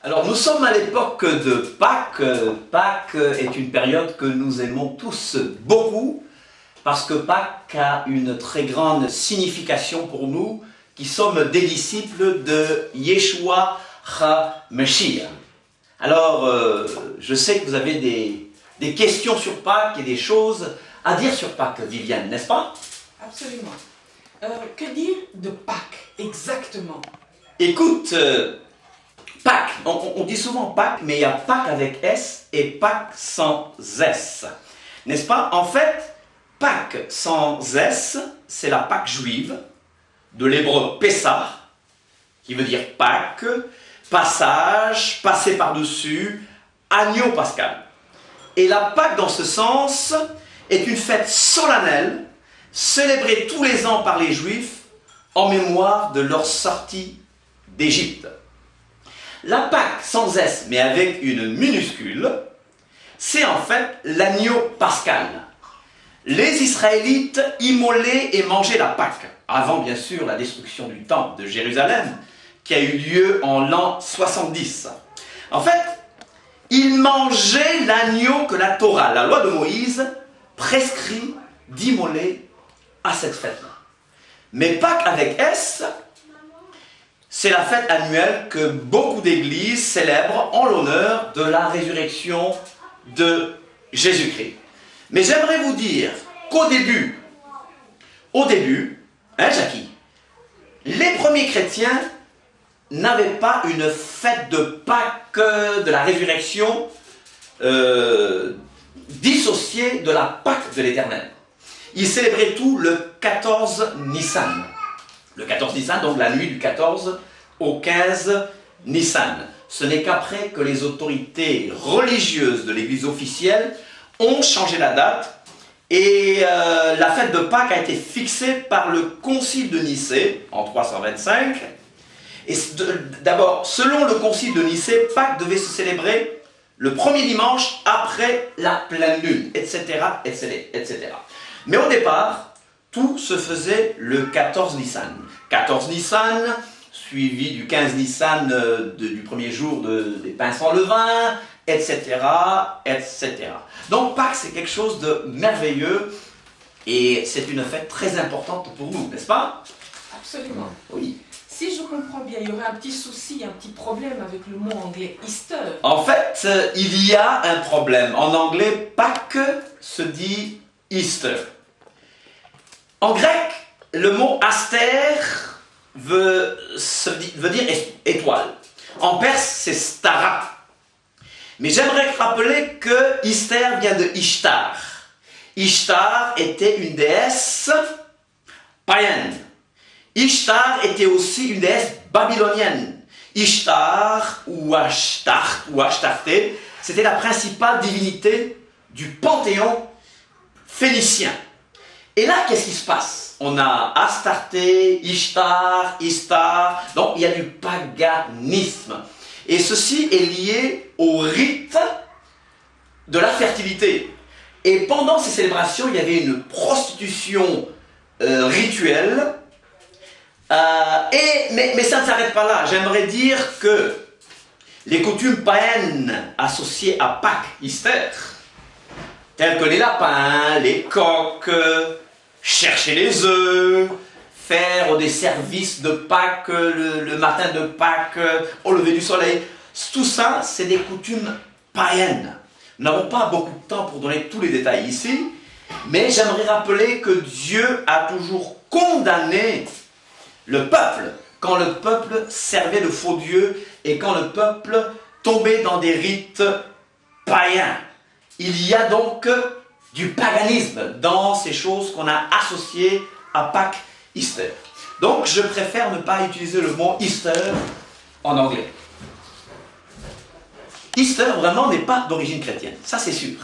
Alors nous sommes à l'époque de Pâques. Pâques est une période que nous aimons tous beaucoup parce que Pâques a une très grande signification pour nous qui sommes des disciples de Yeshua HaMashiach. Alors je sais que vous avez des questions sur Pâques et des choses à dire sur Pâques, Viviane, n'est-ce pas? Absolument. Que dire de Pâques exactement? Écoute, Pâques, on dit souvent Pâques, mais il y a Pâques avec S et Pâques sans S. N'est-ce pas? En fait, Pâques sans S, c'est la Pâque juive, de l'hébreu Pessah, qui veut dire Pâques, passage, passer par-dessus, agneau pascal. Et la Pâque, dans ce sens, est une fête solennelle, célébrée tous les ans par les Juifs, en mémoire de leur sortie d'Égypte. La Pâque sans S, mais avec une minuscule, c'est en fait l'agneau pascal. Les Israélites immolaient et mangeaient la Pâque, avant bien sûr la destruction du temple de Jérusalem, qui a eu lieu en l'an 70. En fait, ils mangeaient l'agneau que la Torah, la loi de Moïse, prescrit d'immoler à cette fête-là. Mais Pâques avec S, c'est la fête annuelle que beaucoup d'églises célèbrent en l'honneur de la résurrection de Jésus-Christ. Mais j'aimerais vous dire qu'au début, hein Jackie, les premiers chrétiens n'avaient pas une fête de Pâques de la résurrection dissociée de la Pâque de l'Éternel. Ils célébraient tout le 14 Nissan. Le 14 Nissan, donc la nuit du 14 au 15 Nissan. Ce n'est qu'après que les autorités religieuses de l'Église officielle ont changé la date et la fête de Pâques a été fixée par le Concile de Nicée en 325. Et d'abord, selon le Concile de Nicée, Pâques devait se célébrer le premier dimanche après la pleine lune, etc., etc. Mais au départ, tout se faisait le 14 Nissan. 14 Nissan, suivi du 15 Nissan du premier jour des pains sans levain, etc., etc. Donc Pâques, c'est quelque chose de merveilleux et c'est une fête très importante pour nous, n'est-ce pas? Absolument. Oui. Si je comprends bien, il y aurait un petit souci, un petit problème avec le mot anglais Easter. En fait, il y a un problème. En anglais, Pâques se dit Easter. En grec, le mot aster veut dire étoile. En perse, c'est stara. Mais j'aimerais rappeler que Easter vient de Ishtar. Ishtar était une déesse païenne. Ishtar était aussi une déesse babylonienne. Ishtar ou Ashtarté, c'était la principale divinité du panthéon phénicien. Et là, qu'est-ce qui se passe? On a Astarté, Ishtar, Istar, donc il y a du paganisme. Et ceci est lié au rite de la fertilité. Et pendant ces célébrations, il y avait une prostitution rituelle. Mais ça ne s'arrête pas là. J'aimerais dire que les coutumes païennes associées à Pâques, Easter, telles que les lapins, les coqs, chercher les œufs, faire des services de Pâques le matin de Pâques, au lever du soleil. Tout ça, c'est des coutumes païennes. Nous n'avons pas beaucoup de temps pour donner tous les détails ici, mais j'aimerais rappeler que Dieu a toujours condamné le peuple quand le peuple servait de faux dieux et quand le peuple tombait dans des rites païens. Il y a donc du paganisme dans ces choses qu'on a associées à Pâques, Easter. Donc je préfère ne pas utiliser le mot Easter en anglais. Easter vraiment n'est pas d'origine chrétienne, ça c'est sûr.